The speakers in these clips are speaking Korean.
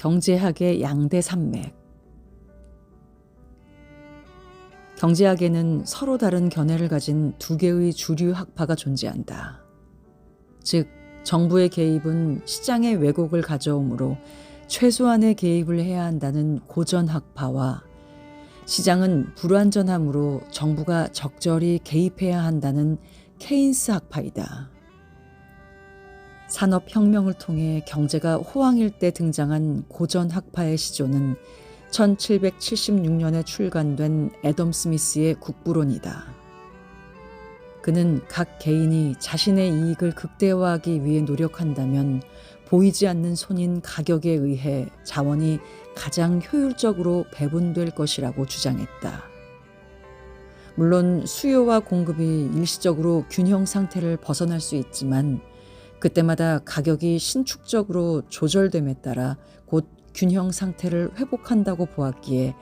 경제학의 양대 산맥. 경제학에는 서로 다른 견해를 가진 두 개의 주류 학파가 존재한다. 즉, 정부의 개입은 시장의 왜곡을 가져오므로 최소한의 개입을 해야 한다는 고전 학파와 시장은 불완전하므로 정부가 적절히 개입해야 한다는 케인스 학파이다. 산업혁명을 통해 경제가 호황일 때 등장한 고전 학파의 시조는 1776년에 출간된 애덤 스미스의 국부론이다. 그는 각 개인이 자신의 이익을 극대화하기 위해 노력한다면 보이지 않는 손인 가격에 의해 자원이 가장 효율적으로 배분될 것이라고 주장했다. 물론 수요와 공급이 일시적으로 균형 상태를 벗어날 수 있지만 그때마다 가격이 신축적으로 조절됨에 따라 곧 균형 상태를 회복한다고 보았기에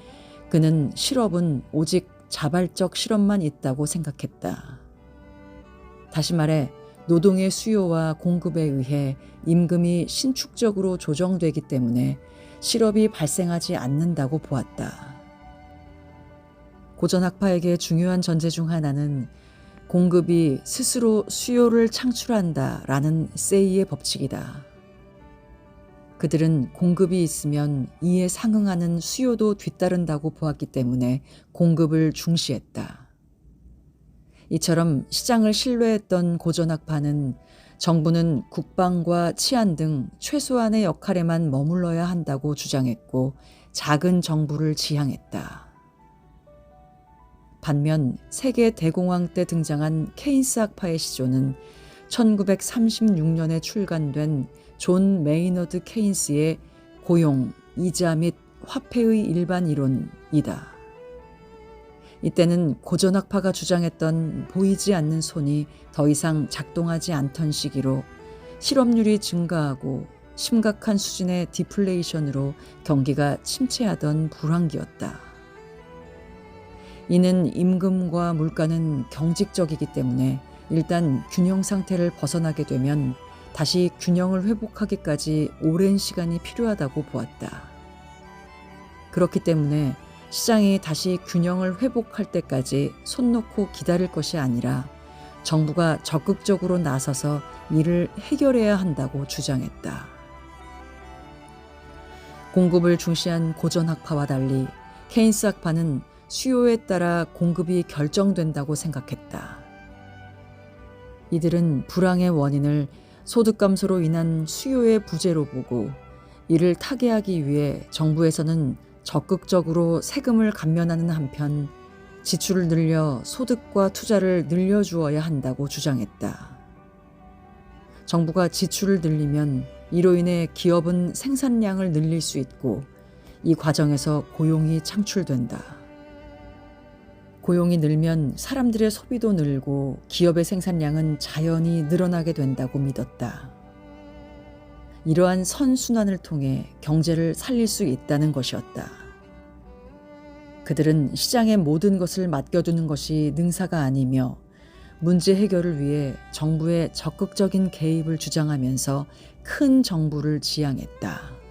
그는 실업은 오직 자발적 실업만 있다고 생각했다. 다시 말해 노동의 수요와 공급에 의해 임금이 신축적으로 조정되기 때문에 실업이 발생하지 않는다고 보았다. 고전학파에게 중요한 전제 중 하나는 공급이 스스로 수요를 창출한다라는 세이의 법칙이다. 그들은 공급이 있으면 이에 상응하는 수요도 뒤따른다고 보았기 때문에 공급을 중시했다. 이처럼 시장을 신뢰했던 고전학파는 정부는 국방과 치안 등 최소한의 역할에만 머물러야 한다고 주장했고 작은 정부를 지향했다. 반면 세계 대공황 때 등장한 케인스 학파의 시조는 1936년에 출간된 존 메이너드 케인스의 고용, 이자 및 화폐의 일반 이론이다. 이때는 고전학파가 주장했던 보이지 않는 손이 더 이상 작동하지 않던 시기로 실업률이 증가하고 심각한 수준의 디플레이션으로 경기가 침체하던 불황기였다. 이는 임금과 물가는 경직적이기 때문에 일단 균형 상태를 벗어나게 되면 다시 균형을 회복하기까지 오랜 시간이 필요하다고 보았다. 그렇기 때문에 시장이 다시 균형을 회복할 때까지 손 놓고 기다릴 것이 아니라 정부가 적극적으로 나서서 이를 해결해야 한다고 주장했다. 공급을 중시한 고전학파와 달리 케인스 학파는 수요에 따라 공급이 결정된다고 생각했다. 이들은 불황의 원인을 소득 감소로 인한 수요의 부재로 보고 이를 타개하기 위해 정부에서는 적극적으로 세금을 감면하는 한편 지출을 늘려 소득과 투자를 늘려주어야 한다고 주장했다. 정부가 지출을 늘리면 이로 인해 기업은 생산량을 늘릴 수 있고 이 과정에서 고용이 창출된다. 고용이 늘면 사람들의 소비도 늘고 기업의 생산량은 자연히 늘어나게 된다고 믿었다. 이러한 선순환을 통해 경제를 살릴 수 있다는 것이었다. 그들은 시장의 모든 것을 맡겨두는 것이 능사가 아니며 문제 해결을 위해 정부의 적극적인 개입을 주장하면서 큰 정부를 지향했다.